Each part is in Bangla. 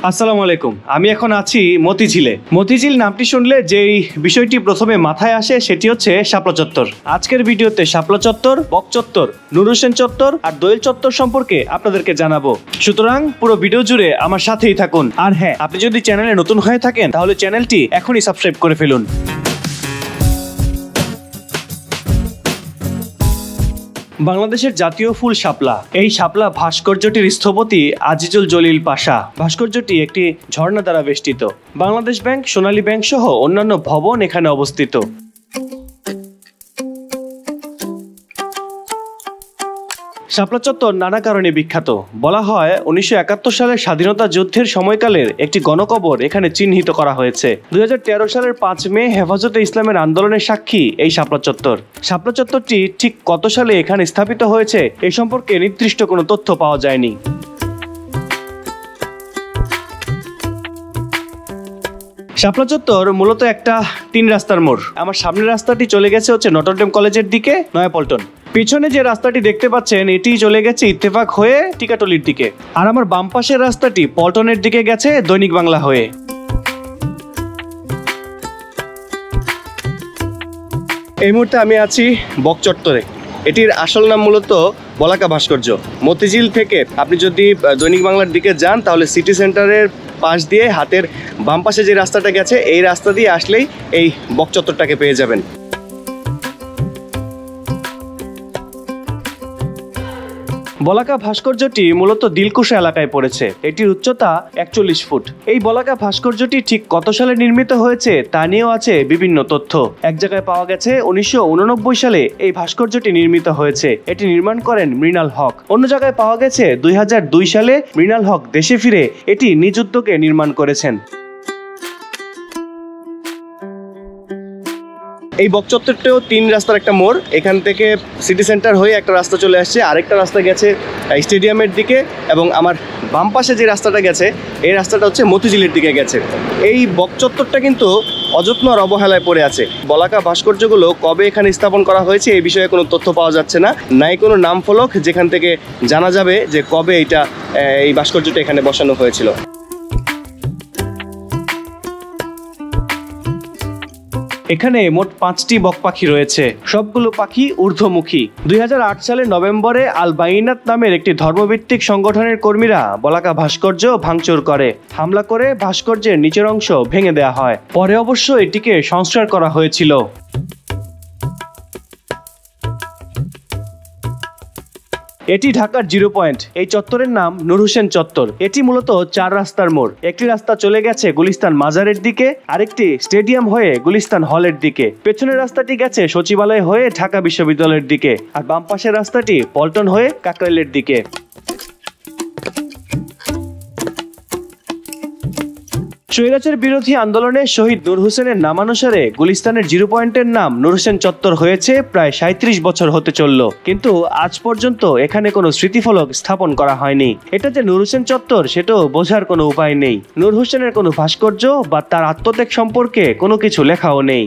আসসালামু আলাইকুম। আমি এখন আছি মতিঝিলে। মতিঝিল নামটি শুনলে যেই বিষয়টি প্রথমে মাথায় আসে সেটি হচ্ছে শাপলা চত্বর। আজকের ভিডিওতে শাপলা চত্বর, বক চত্বর, নূর হোসেন চত্বর আর দোয়েল চত্বর সম্পর্কে আপনাদেরকে জানাবো। সুতরাং পুরো ভিডিও জুড়ে আমার সাথেই থাকুন। আর হ্যাঁ, আপনি যদি চ্যানেলে নতুন হয়ে থাকেন তাহলে চ্যানেলটি এখনই সাবস্ক্রাইব করে ফেলুন। বাংলাদেশের জাতীয় ফুল শাপলা। এই শাপলা ভাস্কর্যটির স্থপতি আজিজুল জলিল পাশা। ভাস্কর্যটি একটি ঝর্ণা দ্বারা বেষ্টিত। বাংলাদেশ ব্যাংক, সোনালী ব্যাংক সহ অন্যান্য ভবন এখানে অবস্থিত। শাপলা চত্বর নানা কারণে বিখ্যাত। বলা হয় 1971 সালের স্বাধীনতা যুদ্ধের সময়কালের একটি গণকবর এখানে চিহ্নিত করা হয়েছে। 2013 সালের 5 মে হেফাজতে ইসলামের আন্দোলনের সাক্ষী এই শাপলা চত্বর। শাপলা চত্বরটি ঠিক কত সালে এখানে স্থাপিত হয়েছে এ সম্পর্কে নির্দিষ্ট কোনো তথ্য পাওয়া যায়নি। শাপলা চত্বর মূলত একটা 3 রাস্তার মোড়। আমার সামনের রাস্তাটি চলে গেছে হচ্ছে নটরডেম কলেজের দিকে, নয়াপল্টন। পিছনে যে রাস্তাটি দেখতে পাচ্ছেন এটি চলে গেছে ইত্তেফাক হয়ে টিকাটলির দিকে। আর আমার বাম পাশের রাস্তাটি পল্টনের দিকে গেছে দৈনিক বাংলা হয়ে। এই মুহূর্তে আমি আছি বক চত্বরে। এটির আসল নাম মূলত বলাকা ভাস্কর্য। মতিঝিল থেকে আপনি যদি দৈনিক বাংলার দিকে যান তাহলে সিটি সেন্টারের পাশ দিয়ে হাতের বাম পাশে যে রাস্তাটা গেছে এই রাস্তা দিয়ে আসলেই এই বক চত্বরটাকে পেয়ে যাবেন। বলাকা ভাস্কর্যটি মূলত দিলকুশা এলাকায় পড়েছে। এটির উচ্চতা 41 ফুট। এই বলাকা ভাস্কর্যটি ঠিক কত সালে নির্মিত হয়েছে তা নিয়েও আছে বিভিন্ন তথ্য। এক জায়গায় পাওয়া গেছে 1989 সালে এই ভাস্কর্যটি নির্মিত হয়েছে। এটি নির্মাণ করেন মৃণাল হক। অন্য জায়গায় পাওয়া গেছে 2002 সালে মৃণাল হক দেশে ফিরে এটি নিজ উদ্যোগে নির্মাণ করেছেন। এই বক চত্বরটাও 3 রাস্তার একটা মোড়। এখান থেকে সিটি সেন্টার হয়ে একটা রাস্তা চলে আসছে, আরেকটা রাস্তা গেছে স্টেডিয়ামের দিকে, এবং আমার বাম পাশে যে রাস্তাটা গেছে এই রাস্তাটা হচ্ছে মতিঝিলের দিকে গেছে। এই বক চত্বরটা কিন্তু অযত্ন আর অবহেলায় পড়ে আছে। বলাকা ভাস্কর্যগুলো কবে এখানে স্থাপন করা হয়েছে এই বিষয়ে কোনো তথ্য পাওয়া যাচ্ছে না। নাই কোনো নাম ফলক যেখান থেকে জানা যাবে যে কবে এই ভাস্কর্যটা এখানে বসানো হয়েছিল। এখানে মোট 5টি বক পাখি রয়েছে। সবগুলো পাখি ঊর্ধ্বমুখী। 2008 সালের নভেম্বরে আল বাইনাত নামের একটি ধর্মভিত্তিক সংগঠনের কর্মীরা বলাকা ভাস্কর্য ভাঙচুর করে। হামলা করে ভাস্কর্যের নিচের অংশ ভেঙে দেওয়া হয়। পরে অবশ্য এটিকে সংস্কার করা হয়েছিল। এটি ঢাকার 0 পয়েন্ট। এই চত্বরের নাম নূর হোসেন চত্বর। এটি মূলত 4 রাস্তার মোড়। একটি রাস্তা চলে গেছে গুলিস্তান মাজারের দিকে, আরেকটি স্টেডিয়াম হয়ে গুলিস্তান হলের দিকে। পেছনের রাস্তাটি গেছে সচিবালয় হয়ে ঢাকা বিশ্ববিদ্যালয়ের দিকে, আর বাম পাশের রাস্তাটি পল্টন হয়ে কাকরাইলের দিকে। স্বৈরাচার বিরোধী আন্দোলনে শহীদ নূর হোসেনের নামানুসারে গুলিস্তানের 0 পয়েন্টের নাম নূর হোসেন চত্বর হয়েছে প্রায় 37 বছর হতে চলল, কিন্তু আজ পর্যন্ত এখানে কোনো স্মৃতিফলক স্থাপন করা হয়নি। এটা যে নূর হোসেন চত্বর সেটাও বোঝার কোনো উপায় নেই। নূর হোসেনের কোনো ভাস্কর্য বা তার আত্মত্যাগ সম্পর্কে কোনো কিছু লেখাও নেই।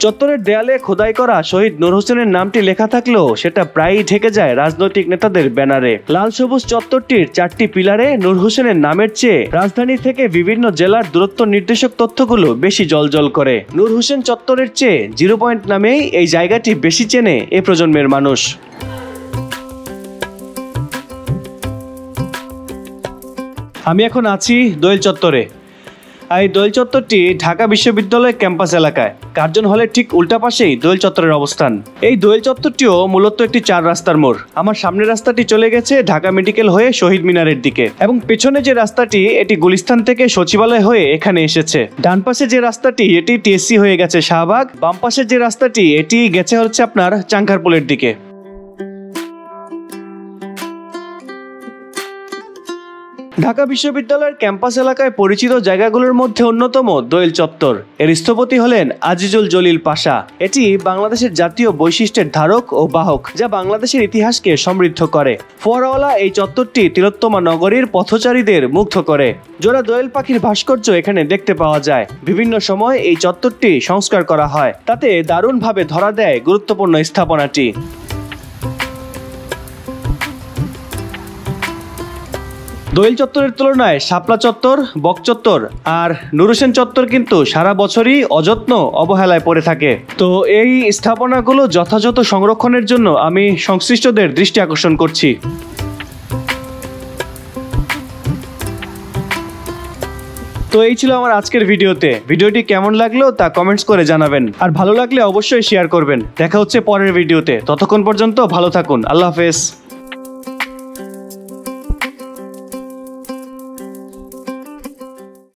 চত্বরের দেয়ালে খোদাই করা শহীদ নূর হোসেনের নামটি লেখা থাকলেও সেটা প্রায়ই ঢেকে যায় রাজনৈতিক নেতাদের ব্যানারে। লাল সবুজ চত্বরটির 4টি পিলারে নূর হোসেনের নামের চেয়ে রাজধানী থেকে বিভিন্ন জেলার দূরত্ব নির্দেশক তথ্যগুলো বেশি জ্বলজ্বল করে। নূর হোসেন চত্বরের চেয়ে 0 পয়েন্ট নামেই এই জায়গাটি বেশি চেনে এ প্রজন্মের মানুষ। আমি এখন আছি দোয়েল চত্বরে। এই দোয়েল চত্বরটি ঢাকা বিশ্ববিদ্যালয় ক্যাম্পাস এলাকায়। কার্জন হলের ঠিক উল্টা পাশেই দোয়েল চত্বরের অবস্থান। এই দোয়েল চত্বরটিও মূলত একটি 4 রাস্তার মোড়। আমার সামনের রাস্তাটি চলে গেছে ঢাকা মেডিকেল হয়ে শহীদ মিনারের দিকে, এবং পেছনে যে রাস্তাটি এটি গুলিস্তান থেকে সচিবালয় হয়ে এখানে এসেছে। ডান পাশে যে রাস্তাটি এটি টিএসসি হয়ে গেছে শাহবাগ। বাম পাশে যে রাস্তাটি এটি গেছে হচ্ছে আপনার চাঙ্কারপুলের দিকে। ঢাকা বিশ্ববিদ্যালয়ের ক্যাম্পাস এলাকায় পরিচিত জায়গাগুলোর মধ্যে অন্যতম দোয়েল চত্বর। এর স্থপতি হলেন আজিজুল জলিল পাশা। এটি বাংলাদেশের জাতীয় বৈশিষ্ট্যের ধারক ও বাহক, যা বাংলাদেশের ইতিহাসকে সমৃদ্ধ করে। ফোয়ারাওয়ালা এই চত্বরটি তিলোত্তমা নগরীর পথচারীদের মুগ্ধ করে। জোড়া দোয়েল পাখির ভাস্কর্য এখানে দেখতে পাওয়া যায়। বিভিন্ন সময় এই চত্বরটি সংস্কার করা হয়, তাতে দারুণভাবে ধরা দেয় গুরুত্বপূর্ণ স্থাপনাটি। দোয়েল চত্বরের তুলনায় শাপলা চত্বর, বক চত্বর আর নুর হোসেন চত্বর কিন্তু সারা বছরই অযত্ন অবহেলায় পড়ে থাকে। তো এই স্থাপনাগুলো যথাযথ সংরক্ষণের জন্য আমি সংশ্লিষ্টদের দৃষ্টি আকর্ষণ করছি। তো এই ছিল আমার আজকের ভিডিওতে। ভিডিওটি কেমন লাগলো তা কমেন্টস করে জানাবেন, আর ভালো লাগলে অবশ্যই শেয়ার করবেন। দেখা হচ্ছে পরের ভিডিওতে। ততক্ষণ পর্যন্ত ভালো থাকুন। আল্লাহ হাফেজ।